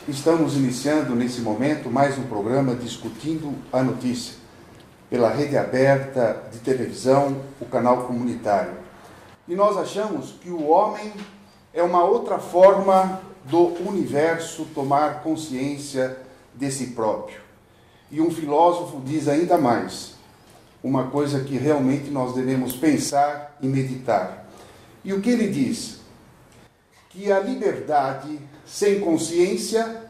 Estamos iniciando nesse momento mais um programa Discutindo a Notícia, pela rede aberta de televisão, o canal comunitário. E nós achamos que o homem é uma outra forma do universo tomar consciência de si próprio. E um filósofo diz ainda mais, uma coisa que realmente nós devemos pensar e meditar. E o que ele diz? Que a liberdade sem consciência,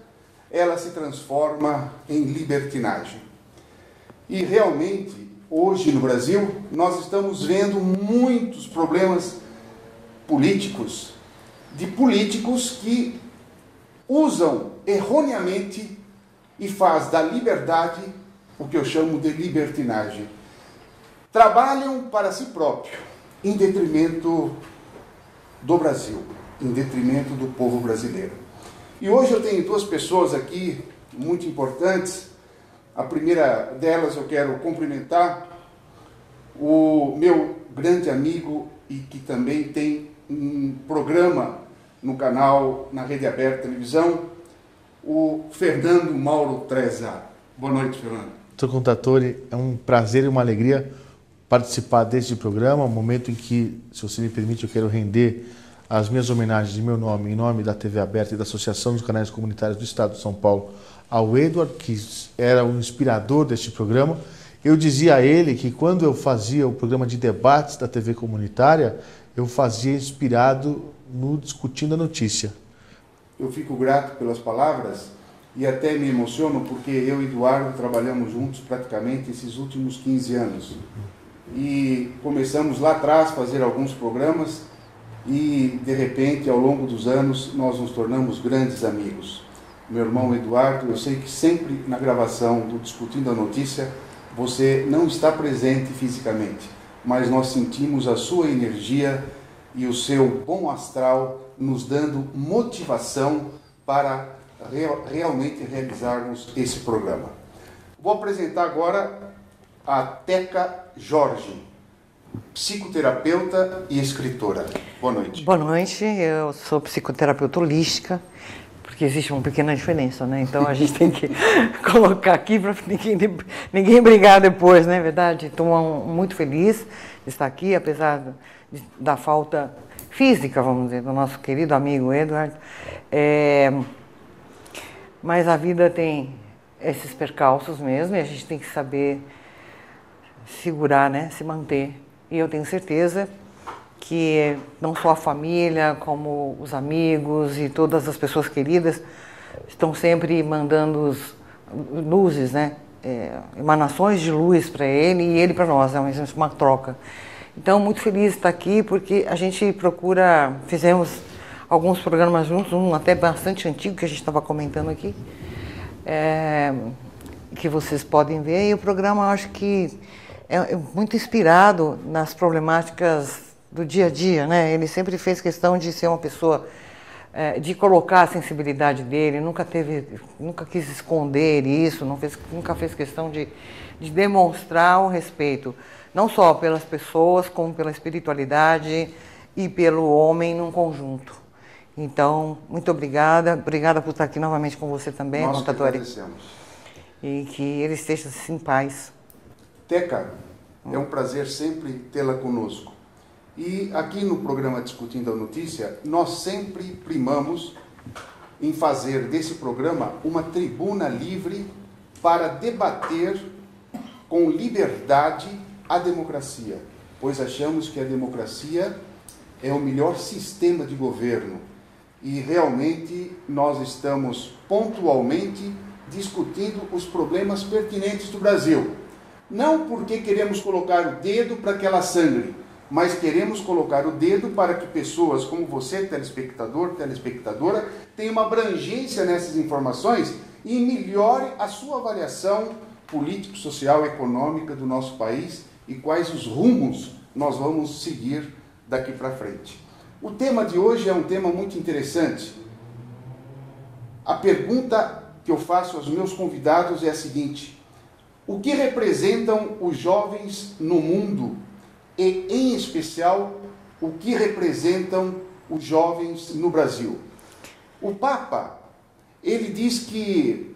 ela se transforma em libertinagem. E realmente, hoje no Brasil, nós estamos vendo muitos problemas políticos, de políticos que usam erroneamente e faz da liberdade o que eu chamo de libertinagem. Trabalham para si próprio, em detrimento do Brasil, em detrimento do povo brasileiro. E hoje eu tenho duas pessoas aqui muito importantes. A primeira delas eu quero cumprimentar o meu grande amigo e que também tem um programa no canal, na Rede Aberta Televisão, o Fernando Mauro Treza. Boa noite, Fernando. Dr. Contatore, é um prazer e uma alegria participar deste programa, um momento em que, se você me permite, eu quero render as minhas homenagens em meu nome, em nome da TV Aberta e da Associação dos Canais Comunitários do Estado de São Paulo, ao Edward, que era o inspirador deste programa. Eu dizia a ele que quando eu fazia o programa de debates da TV comunitária, eu fazia inspirado no Discutindo a Notícia. Eu fico grato pelas palavras e até me emociono porque eu e Eduardo trabalhamos juntos praticamente esses últimos 15 anos. E começamos lá atrás a fazer alguns programas e, de repente, ao longo dos anos, nós nos tornamos grandes amigos. Meu irmão Eduardo, eu sei que sempre na gravação do Discutindo a Notícia, você não está presente fisicamente, mas nós sentimos a sua energia e o seu bom astral nos dando motivação para realmente realizarmos esse programa. Vou apresentar agora a Teca Jorge, psicoterapeuta e escritora. Boa noite. Boa noite, eu sou psicoterapeuta holística, porque existe uma pequena diferença, né? Então a gente tem que colocar aqui para ninguém brigar depois, não é verdade? Estou muito feliz de estar aqui, apesar da falta física, vamos dizer, do nosso querido amigo Edward. Mas a vida tem esses percalços mesmo e a gente tem que saber segurar, né? Se manter. E eu tenho certeza que não só a família, como os amigos e todas as pessoas queridas estão sempre mandando luzes, né? Emanações de luz para ele e ele para nós, é uma troca. Então, muito feliz de estar aqui porque a gente fizemos alguns programas juntos, um até bastante antigo que a gente estava comentando aqui, que vocês podem ver, e o programa eu acho que é muito inspirado nas problemáticas do dia a dia, né? Ele sempre fez questão de ser uma pessoa, de colocar a sensibilidade dele, nunca quis esconder isso, nunca fez questão de demonstrar o respeito, não só pelas pessoas, como pela espiritualidade e pelo homem num conjunto. Então, muito obrigada por estar aqui novamente com você também, Nós que Contatore. agradecemos. E que ele esteja assim, em paz. Teca, é um prazer sempre tê-la conosco. E aqui no programa Discutindo a Notícia, nós sempre primamos em fazer desse programa uma tribuna livre para debater com liberdade a democracia, pois achamos que a democracia é o melhor sistema de governo e realmente nós estamos pontualmente discutindo os problemas pertinentes do Brasil. Não porque queremos colocar o dedo para que ela sangre, mas queremos colocar o dedo para que pessoas como você, telespectador, telespectadora, tenham uma abrangência nessas informações e melhore a sua avaliação político, social, econômica do nosso país e quais os rumos nós vamos seguir daqui para frente. O tema de hoje é um tema muito interessante. A pergunta que eu faço aos meus convidados é a seguinte: o que representam os jovens no mundo e, em especial, o que representam os jovens no Brasil? O Papa ele diz que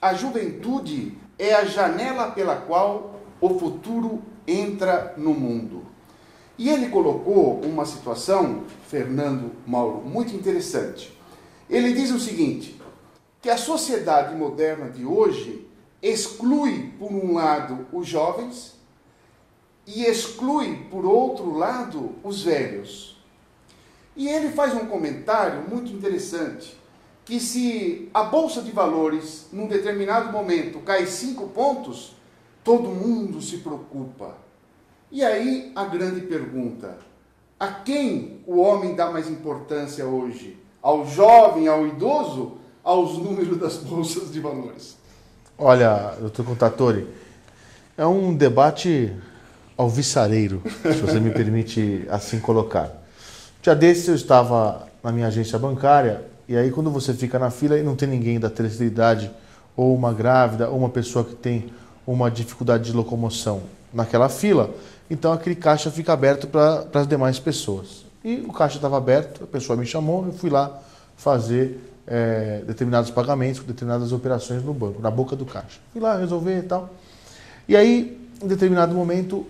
a juventude é a janela pela qual o futuro entra no mundo. E ele colocou uma situação, Fernando Mauro, muito interessante. Ele diz o seguinte, que a sociedade moderna de hoje exclui, por um lado, os jovens e exclui, por outro lado, os velhos. E ele faz um comentário muito interessante, que se a Bolsa de Valores, num determinado momento, cai 5 pontos, todo mundo se preocupa. E aí a grande pergunta, a quem o homem dá mais importância hoje? Ao jovem, ao idoso, aos números das bolsas de valores? Olha, doutor Contatori, é um debate alvissareiro, se você me permite assim colocar. Dia desses eu estava na minha agência bancária, e aí quando você fica na fila e não tem ninguém da terceira idade, ou uma grávida, ou uma pessoa que tem uma dificuldade de locomoção naquela fila, então aquele caixa fica aberto para as demais pessoas. E o caixa estava aberto, a pessoa me chamou, eu fui lá fazer determinados pagamentos, determinadas operações no banco, na boca do caixa. Fui lá resolver e tal. E aí, em determinado momento,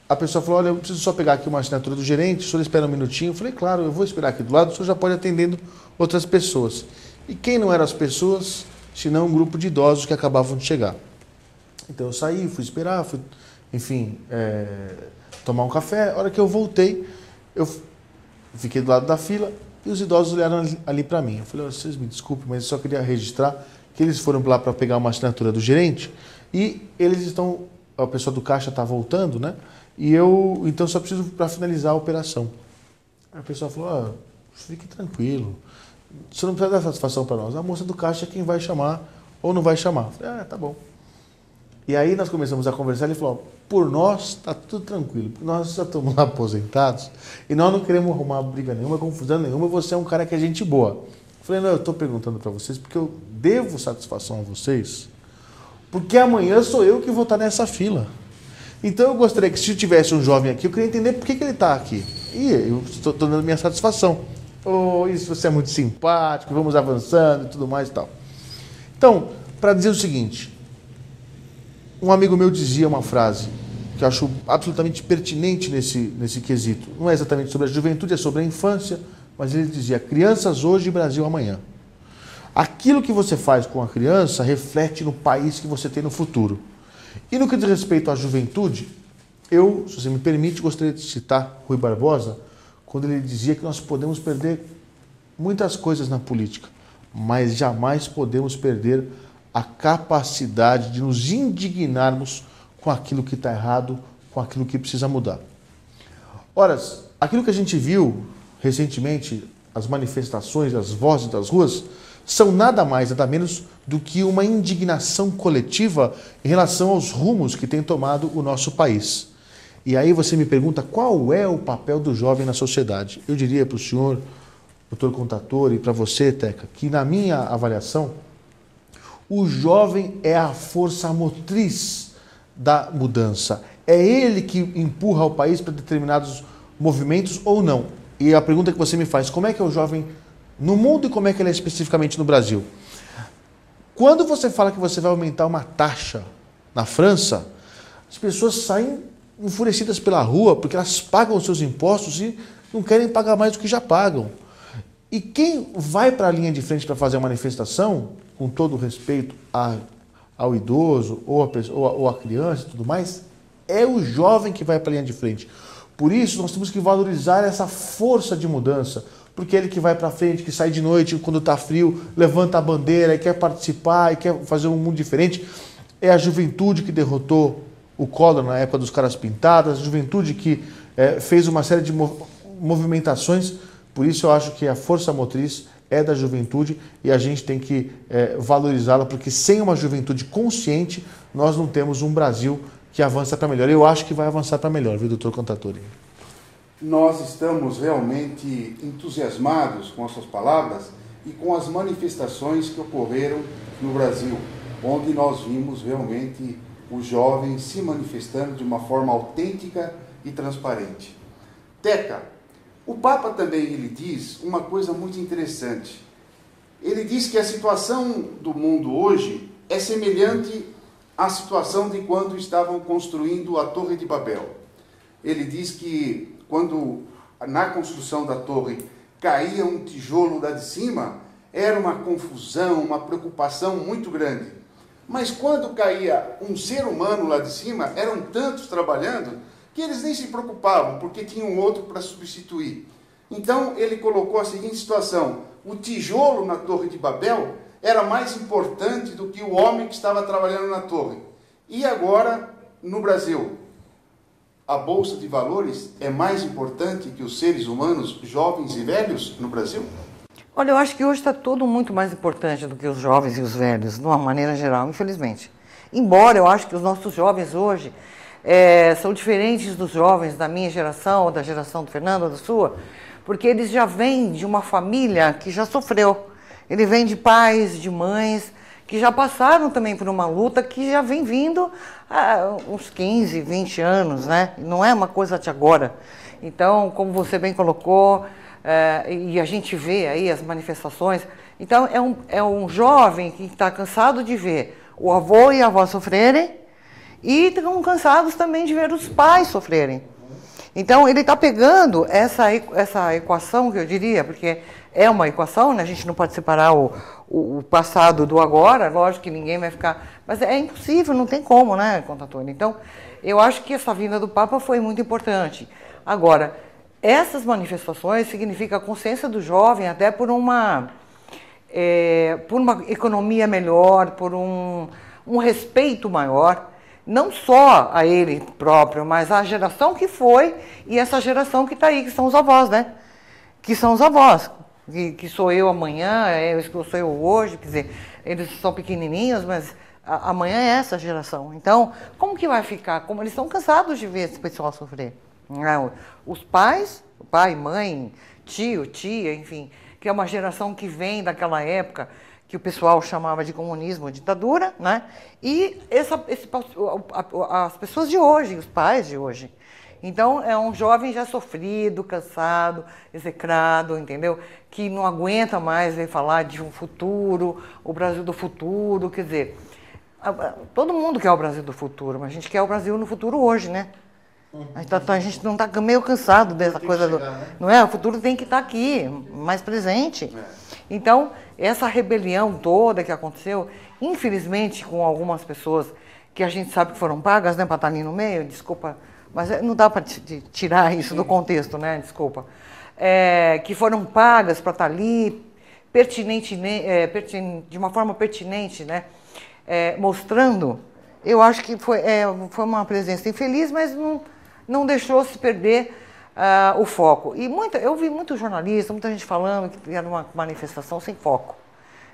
a pessoa falou, olha, eu preciso só pegar aqui uma assinatura do gerente, o senhor espera um minutinho? Eu falei, claro, eu vou esperar aqui do lado, o senhor já pode ir atendendo outras pessoas. E quem não eram as pessoas, senão um grupo de idosos que acabavam de chegar. Então eu saí, fui esperar, fui, enfim, tomar um café. A hora que eu voltei, eu fiquei do lado da fila e os idosos olharam ali para mim. Eu falei, vocês me desculpem, mas eu só queria registrar que eles foram lá para pegar uma assinatura do gerente e eles estão, a pessoa do caixa está voltando, né? E eu, então, só preciso para finalizar a operação. Aí a pessoa falou, fique tranquilo, você não precisa dar satisfação para nós, a moça do caixa é quem vai chamar ou não vai chamar. Eu falei, tá bom. E aí nós começamos a conversar, ele falou, por nós está tudo tranquilo, nós já estamos lá aposentados e nós não queremos arrumar briga nenhuma, confusão nenhuma, você é um cara que é gente boa. Eu falei, não, eu estou perguntando para vocês porque eu devo satisfação a vocês, porque amanhã sou eu que vou estar nessa fila. Então eu gostaria que se tivesse um jovem aqui, eu queria entender por que ele está aqui. E eu estou dando minha satisfação. Isso, você é muito simpático, vamos avançando e tudo mais e tal. Então, para dizer o seguinte, um amigo meu dizia uma frase que eu acho absolutamente pertinente nesse quesito. Não é exatamente sobre a juventude, é sobre a infância, mas ele dizia, crianças hoje e Brasil amanhã. Aquilo que você faz com a criança reflete no país que você tem no futuro. E no que diz respeito à juventude, eu, se você me permite, gostaria de citar Rui Barbosa, quando ele dizia que nós podemos perder muitas coisas na política, mas jamais podemos perder a capacidade de nos indignarmos com aquilo que está errado, com aquilo que precisa mudar. Ora, aquilo que a gente viu recentemente, as manifestações, as vozes das ruas, são nada mais, nada menos do que uma indignação coletiva em relação aos rumos que tem tomado o nosso país. E aí você me pergunta qual é o papel do jovem na sociedade. Eu diria para o senhor, doutor Contatori, e para você, Teca, que na minha avaliação, o jovem é a força motriz da mudança. É ele que empurra o país para determinados movimentos ou não. E a pergunta que você me faz, como é que é o jovem no mundo e como é que ele é especificamente no Brasil? Quando você fala que você vai aumentar uma taxa na França, as pessoas saem enfurecidas pela rua porque elas pagam os seus impostos e não querem pagar mais do que já pagam. E quem vai para a linha de frente para fazer a manifestação, com todo o respeito ao idoso ou a criança e tudo mais, é o jovem que vai para a linha de frente. Por isso, nós temos que valorizar essa força de mudança, porque é ele que vai para frente, que sai de noite quando está frio, levanta a bandeira e quer participar e quer fazer um mundo diferente. É a juventude que derrotou o Collor na época dos caras pintados, a juventude que fez uma série de movimentações. Por isso eu acho que a força motriz é da juventude e a gente tem que valorizá-la, porque sem uma juventude consciente, nós não temos um Brasil que avança para melhor. Eu acho que vai avançar para melhor, viu, doutor Contatori? Nós estamos realmente entusiasmados com as suas palavras e com as manifestações que ocorreram no Brasil, onde nós vimos realmente os jovens se manifestando de uma forma autêntica e transparente. Teca, o Papa também ele diz uma coisa muito interessante. Ele diz que a situação do mundo hoje é semelhante à situação de quando estavam construindo a Torre de Babel. Ele diz que quando na construção da torre caía um tijolo lá de cima, era uma confusão, uma preocupação muito grande. Mas quando caía um ser humano lá de cima, eram tantos trabalhando que eles nem se preocupavam, porque tinham outro para substituir. Então ele colocou a seguinte situação: o tijolo na Torre de Babel era mais importante do que o homem que estava trabalhando na torre. E agora, no Brasil, a Bolsa de Valores é mais importante que os seres humanos, jovens e velhos, no Brasil? Olha, eu acho que hoje está tudo muito mais importante do que os jovens e os velhos, de uma maneira geral, infelizmente. Embora eu acho que os nossos jovens hoje são diferentes dos jovens da minha geração, ou da geração do Fernando, ou da sua, porque eles já vêm de uma família que já sofreu. Ele vem de pais, de mães, que já passaram também por uma luta que já vem vindo há uns 15, 20 anos, né? Não é uma coisa de agora. Então, como você bem colocou, e a gente vê aí as manifestações, então é um jovem que está cansado de ver o avô e a avó sofrerem e estão cansados também de ver os pais sofrerem. Então, ele está pegando essa equação, que eu diria, porque é uma equação, né? A gente não pode separar o passado do agora, lógico que ninguém vai ficar... Mas é impossível, não tem como, né, Contatore? Então, eu acho que essa vinda do Papa foi muito importante. Agora, essas manifestações significam a consciência do jovem até por uma economia melhor, por um respeito maior, não só a ele próprio, mas à geração que foi e essa geração que está aí, que são os avós, né? Que são os avós, que sou eu amanhã, sou eu hoje, quer dizer, eles são pequenininhos, mas amanhã é essa geração. Então, como que vai ficar? Como eles estão cansados de ver esse pessoal sofrer. Os pais, pai, mãe, tio, tia, enfim, que é uma geração que vem daquela época que o pessoal chamava de comunismo, ditadura, né? E as pessoas de hoje, os pais de hoje. Então, é um jovem já sofrido, cansado, execrado, entendeu? Que não aguenta mais ver falar de um futuro, o Brasil do futuro, quer dizer, todo mundo quer o Brasil do futuro, mas a gente quer o Brasil no futuro hoje, né? A gente não está meio cansado dessa coisa do... Não é? O futuro tem que estar aqui, mais presente. Então, essa rebelião toda que aconteceu, infelizmente, com algumas pessoas que a gente sabe que foram pagas, né, para estar ali no meio, desculpa, mas não dá para tirar isso do contexto, né, desculpa, que foram pagas para estar ali, de uma forma pertinente, né, mostrando, eu acho que foi uma presença infeliz, mas não deixou se perder o foco. E eu vi muito jornalista, muita gente falando que era uma manifestação sem foco,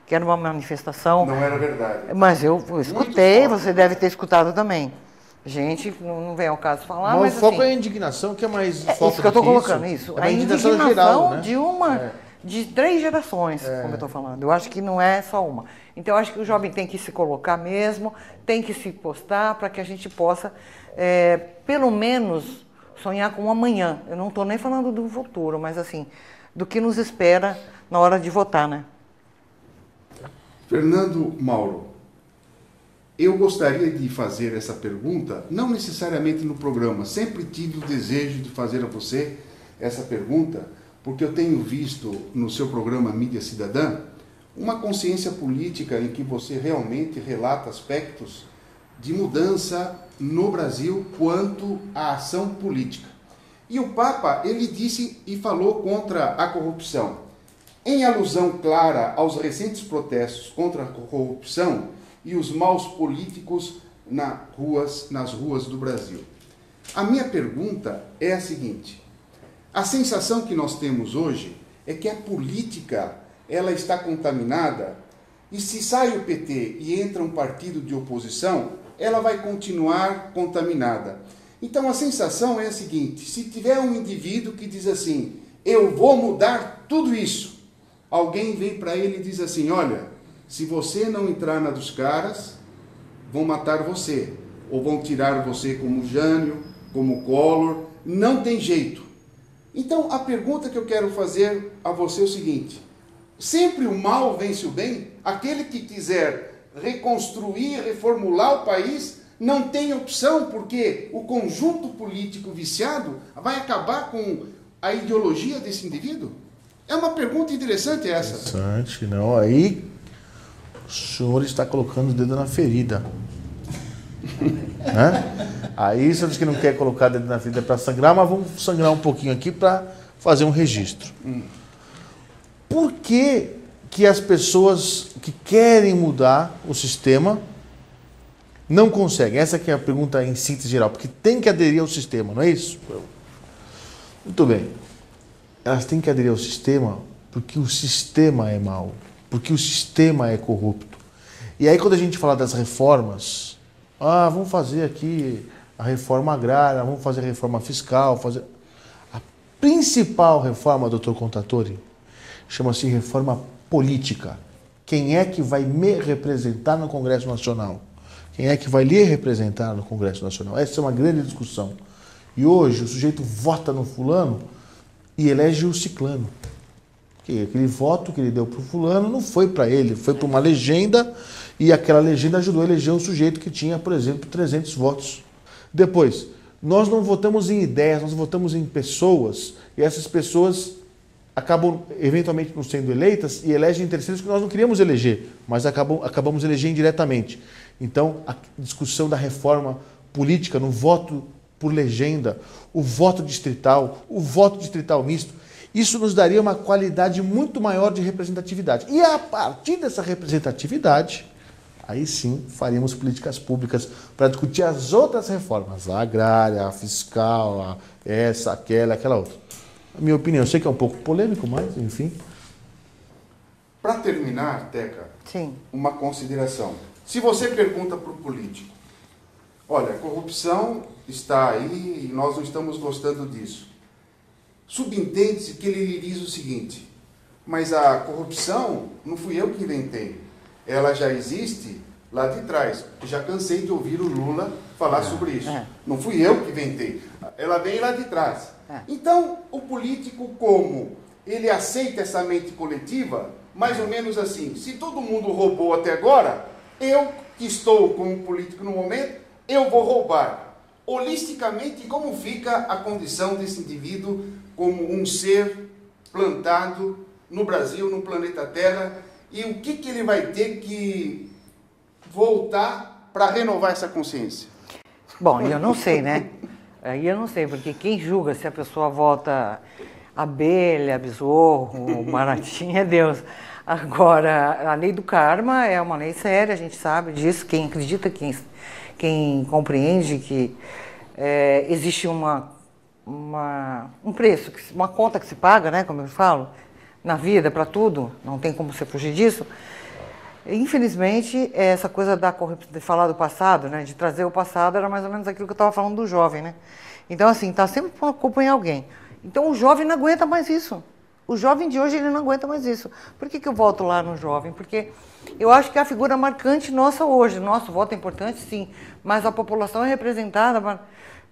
que era uma manifestação... Não era verdade. Mas eu escutei, você deve ter escutado também. Gente, não vem ao caso falar, mas o foco assim, é a indignação, que é mais foco isso que eu estou colocando, isso. É a indignação indignação geral, né? de 3 gerações, como eu estou falando. Eu acho que não é só uma. Então, eu acho que o jovem tem que se colocar mesmo, tem que se postar para que a gente possa, pelo menos, sonhar com o amanhã. Eu não estou nem falando do futuro, mas assim, do que nos espera na hora de votar, né? Fernando Mauro, eu gostaria de fazer essa pergunta, não necessariamente no programa, sempre tive o desejo de fazer a você essa pergunta, porque eu tenho visto no seu programa Mídia Cidadã uma consciência política em que você realmente relata aspectos de mudança no Brasil quanto à ação política. E o Papa, ele disse e falou contra a corrupção. Em alusão clara aos recentes protestos contra a corrupção e os maus políticos nas ruas do Brasil. A minha pergunta é a seguinte: a sensação que nós temos hoje é que a política ela está contaminada e se sai o PT e entra um partido de oposição, ela vai continuar contaminada. Então a sensação é a seguinte: se tiver um indivíduo que diz assim, eu vou mudar tudo isso, alguém vem para ele e diz assim, olha, se você não entrar na dos caras, vão matar você, ou vão tirar você como Jânio, como Collor, não tem jeito. Então a pergunta que eu quero fazer a você é o seguinte: Sempre o mal vence o bem. Aquele que quiser reconstruir, reformular o país, não tem opção, porque o conjunto político viciado vai acabar com a ideologia desse indivíduo? É uma pergunta interessante essa. Interessante, não. Aí o senhor está colocando o dedo na ferida. Né? Aí o senhor diz que não quer colocar o dedo na ferida para sangrar, mas vamos sangrar um pouquinho aqui para fazer um registro. Por que as pessoas que querem mudar o sistema não conseguem? Essa aqui é a pergunta em síntese geral, porque tem que aderir ao sistema, não é isso? Muito bem. Elas têm que aderir ao sistema porque o sistema é mau, porque o sistema é corrupto. E aí quando a gente fala das reformas, vamos fazer aqui a reforma agrária, vamos fazer a reforma fiscal, a principal reforma, doutor Contatori, chama-se reforma política. Quem é que vai me representar no Congresso Nacional? Quem é que vai lhe representar no Congresso Nacional? Essa é uma grande discussão. E hoje o sujeito vota no fulano e elege o ciclano. Aquele voto que ele deu para o fulano não foi para ele, foi para uma legenda, e aquela legenda ajudou a eleger um sujeito que tinha, por exemplo, 300 votos. Depois, nós não votamos em ideias, nós votamos em pessoas, e essas pessoas acabam eventualmente não sendo eleitas e elegem terceiros que nós não queríamos eleger, mas acabamos elegendo indiretamente. Então, a discussão da reforma política no voto por legenda, o voto distrital misto, isso nos daria uma qualidade muito maior de representatividade. E a partir dessa representatividade, aí sim faríamos políticas públicas para discutir as outras reformas, a agrária, a fiscal, essa, aquela outra. A minha opinião, eu sei que é um pouco polêmico, mas enfim. Para terminar, Teca, Sim. Uma consideração. Se você pergunta para o político, olha, a corrupção está aí e nós não estamos gostando disso. Subentende-se que ele lhe diz o seguinte, mas a corrupção não fui eu que inventei. Ela já existe lá de trás. Já cansei de ouvir o Lula falar sobre isso. Não fui eu que inventei. Ela vem lá de trás. Então, o político, como ele aceita essa mente coletiva, mais ou menos assim, se todo mundo roubou até agora, eu que estou como político no momento, eu vou roubar. Holisticamente, como fica a condição desse indivíduo como um ser plantado no Brasil, no planeta Terra, e o que ele vai ter que voltar para renovar essa consciência? Bom, eu não sei, né? Aí eu não sei, porque quem julga se a pessoa vota abelha, besouro, baratinha é Deus. Agora, a lei do karma é uma lei séria, a gente sabe disso, quem acredita, quem compreende que existe um preço, uma conta que se paga, né, como eu falo, na vida, para tudo, não tem como você fugir disso. Infelizmente, essa coisa da corrupção, de falar do passado, né, de trazer o passado, era mais ou menos aquilo que eu estava falando do jovem, né? Então, assim, está sempre por culpa em alguém. Então, o jovem não aguenta mais isso. O jovem de hoje, ele não aguenta mais isso. Por que eu volto lá no jovem? Porque eu acho que é a figura marcante nossa hoje. Nosso voto é importante, sim, mas a população é representada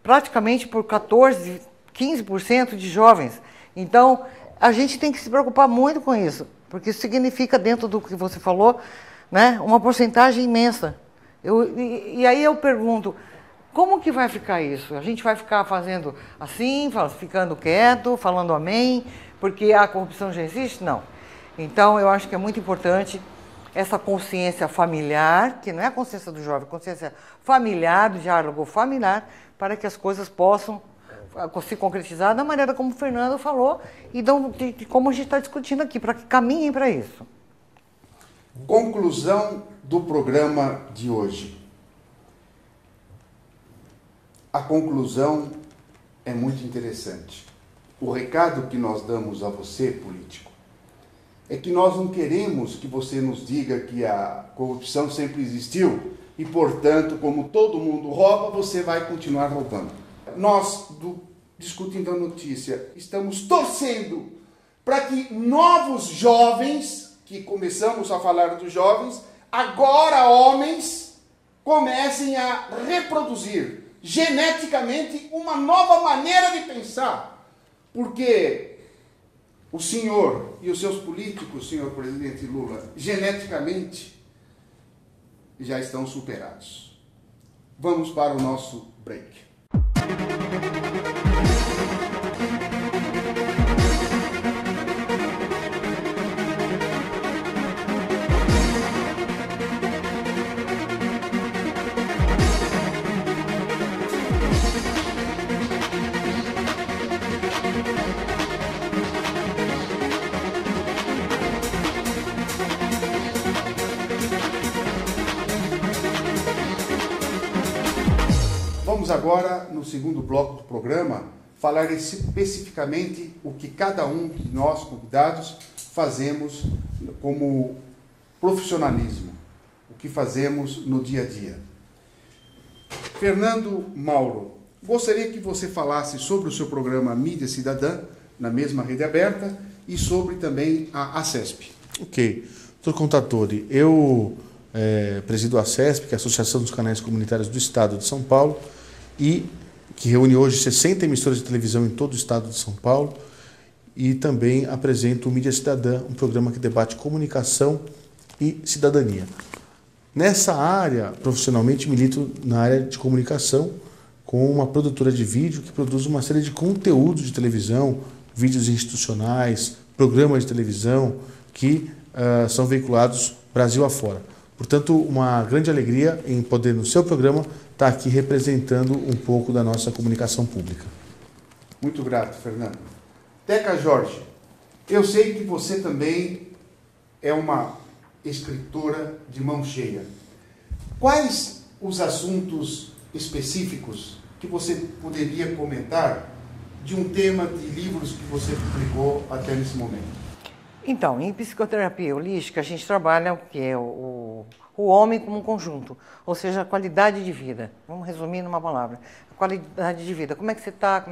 praticamente por 14%, 15% de jovens. Então, a gente tem que se preocupar muito com isso, porque isso significa, dentro do que você falou, né, uma porcentagem imensa. E aí eu pergunto, como que vai ficar isso? A gente vai ficar fazendo assim, ficando quieto, falando amém, porque a corrupção já existe? Não. Então, eu acho que é muito importante essa consciência familiar, que não é a consciência do jovem, a consciência familiar, do diálogo familiar, para que as coisas possam se concretizar da maneira como o Fernando falou e de como a gente está discutindo aqui, para que caminhem para isso. Conclusão do programa de hoje. A conclusão é muito interessante. O recado que nós damos a você, político, é que nós não queremos que você nos diga que a corrupção sempre existiu e, portanto, como todo mundo rouba, você vai continuar roubando. Nós, Discutindo a Notícia, estamos torcendo para que novos jovens, que começamos a falar dos jovens, agora homens, comecem a reproduzir geneticamente uma nova maneira de pensar. Porque O senhor e os seus políticos, senhor presidente Lula, geneticamente já estão superados. Vamos para o nosso break. Vamos agora, no segundo bloco do programa, falar especificamente o que cada um de nós, convidados, fazemos como profissionalismo, o que fazemos no dia a dia. Fernando Mauro, gostaria que você falasse sobre o seu programa Mídia Cidadã, na mesma rede aberta, e sobre também a ACESP. Ok. Doutor Contatore, eu presido a ACESP, que é a Associação dos Canais Comunitários do Estado de São Paulo, e que reúne hoje 60 emissoras de televisão em todo o estado de São Paulo, e também apresento o Mídia Cidadã, um programa que debate comunicação e cidadania. Nessa área, profissionalmente, milito na área de comunicação com uma produtora de vídeo que produz uma série de conteúdos de televisão, vídeos institucionais, programas de televisão que são veiculados Brasil afora. Portanto, uma grande alegria em poder, no seu programa, estar aqui representando um pouco da nossa comunicação pública. Muito grato, Fernando. Teca Jorge, eu sei que você também é uma escritora de mão cheia. Quais os assuntos específicos que você poderia comentar de um tema de livros que você publicou até nesse momento? Então, em psicoterapia holística, a gente trabalha o que é o homem como um conjunto, ou seja, a qualidade de vida. Vamos resumir numa palavra. A qualidade de vida. Como é que você está?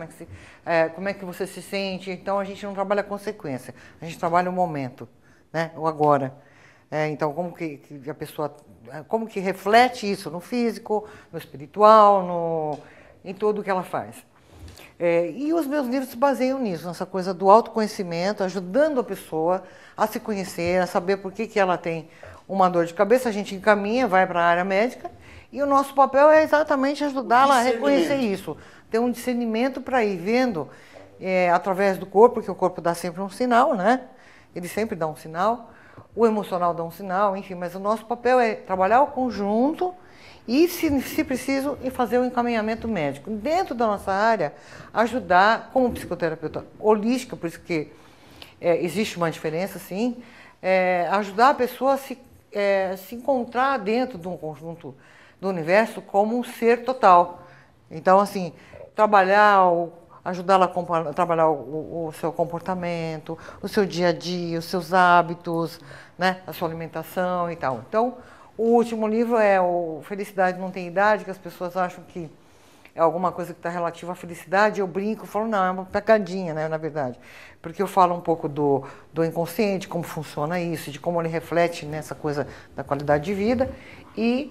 Como é que você se sente? Então, a gente não trabalha a consequência, a gente trabalha o momento, né? O agora. Então, como que a pessoa... Como que reflete isso no físico, no espiritual, em tudo que ela faz. E os meus livros se baseiam nisso, nessa coisa do autoconhecimento, ajudando a pessoa a se conhecer, a saber por que ela tem uma dor de cabeça. A gente encaminha, vai para a área médica, e o nosso papel é exatamente ajudá-la a reconhecer isso, ter um discernimento para ir vendo através do corpo, porque o corpo dá sempre um sinal, né? Ele sempre dá um sinal, o emocional dá um sinal, enfim, mas o nosso papel é trabalhar o conjunto e, se preciso, fazer o encaminhamento médico. Dentro da nossa área, ajudar, como psicoterapeuta holística, por isso que existe uma diferença, sim, ajudar a pessoa a se encontrar dentro de um conjunto do universo como um ser total. Então, assim, ajudá-la a trabalhar o seu comportamento, o seu dia a dia, os seus hábitos, né, a sua alimentação e tal. Então, o último livro é o Felicidade Não Tem Idade, que as pessoas acham que é alguma coisa que está relativa à felicidade. Eu brinco, falo, não, é uma pegadinha, né, na verdade. Porque eu falo um pouco do inconsciente, como funciona isso, de como ele reflete nessa coisa da qualidade de vida. E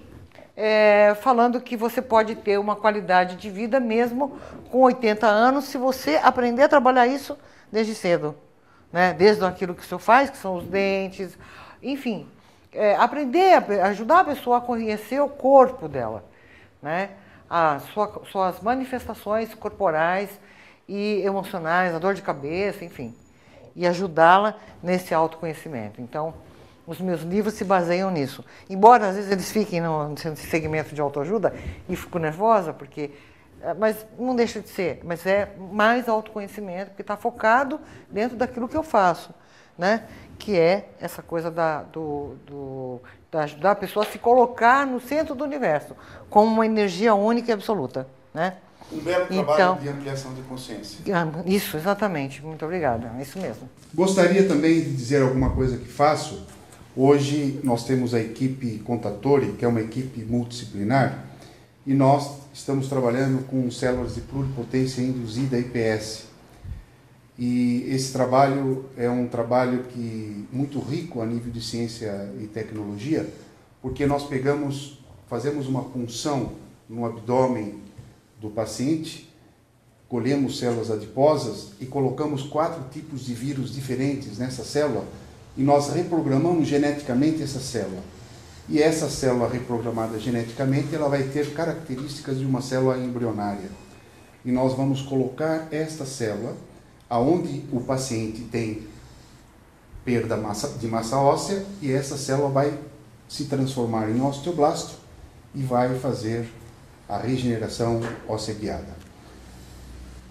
falando que você pode ter uma qualidade de vida mesmo com 80 anos, se você aprender a trabalhar isso desde cedo. Né? Desde aquilo que o senhor faz, que são os dentes, enfim. Ajudar a pessoa a conhecer o corpo dela, né? Suas manifestações corporais e emocionais, a dor de cabeça, enfim, e ajudá-la nesse autoconhecimento. Então, os meus livros se baseiam nisso. Embora, às vezes, eles fiquem no segmento de autoajuda e fico nervosa, mas não deixa de ser, mas é mais autoconhecimento, porque está focado dentro daquilo que eu faço, né? Que é essa coisa de ajudar a pessoa a se colocar no centro do universo, como uma energia única e absoluta, né? Um belo trabalho de ampliação de consciência. Isso, exatamente. Muito obrigada. É isso mesmo. Gostaria também de dizer alguma coisa que faço. Hoje nós temos a equipe Contatore, que é uma equipe multidisciplinar, e nós estamos trabalhando com células de pluripotência induzida IPS. E esse trabalho é um trabalho muito rico a nível de ciência e tecnologia, porque nós fazemos uma punção no abdômen do paciente colhemos células adiposas e colocamos 4 tipos de vírus diferentes nessa célula e nós reprogramamos geneticamente essa célula. E essa célula reprogramada geneticamente, ela vai ter características de uma célula embrionária. E nós vamos colocar esta célula aonde o paciente tem perda de massa óssea e essa célula vai se transformar em osteoblasto e vai fazer a regeneração óssea guiada.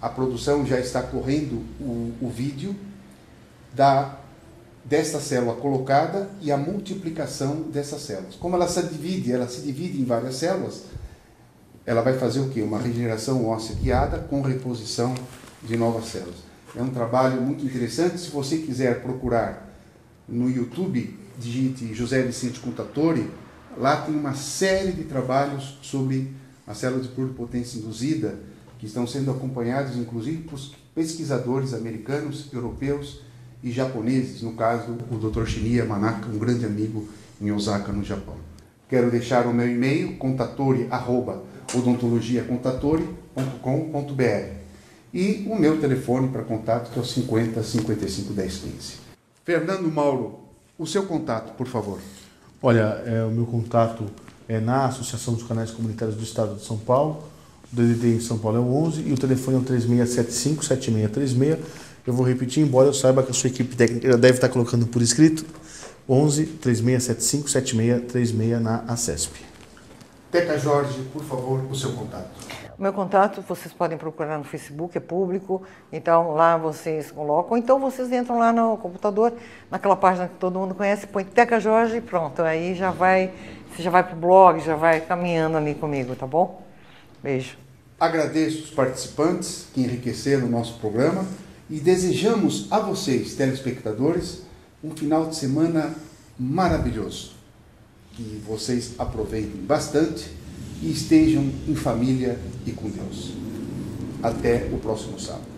A produção já está correndo o vídeo desta célula colocada e a multiplicação dessas células. Como ela se divide em várias células, ela vai fazer o quê? Uma regeneração óssea guiada com reposição de novas células. É um trabalho muito interessante. Se você quiser procurar no YouTube, digite José Vicente Contatore, lá tem uma série de trabalhos sobre a célula de pluripotência induzida, que estão sendo acompanhados, inclusive, por pesquisadores americanos, europeus e japoneses, no caso, o Dr. Shinya Manaka, um grande amigo em Osaka, no Japão. Quero deixar o meu e-mail, contatore@odontologiacontatore.com.br e o meu telefone para contato, que é o 50 55 10 15. Fernando Mauro, o seu contato, por favor. Olha, o meu contato é na Associação dos Canais Comunitários do Estado de São Paulo. O DDD em São Paulo é o 11 e o telefone é o 3675-7636. Eu vou repetir, embora eu saiba que a sua equipe técnica já deve estar colocando por escrito. 11 3675-7636 na ACESP. Teca Jorge, por favor, o seu contato. O meu contato vocês podem procurar no Facebook, é público, então lá vocês colocam, ou então vocês entram lá no computador, naquela página que todo mundo conhece, põe Teca Jorge e pronto, aí você já vai para o blog, já vai caminhando ali comigo, tá bom? Beijo. Agradeço os participantes que enriqueceram o nosso programa e desejamos a vocês, telespectadores, um final de semana maravilhoso. Que vocês aproveitem bastante e estejam em família e com Deus. Até o próximo sábado.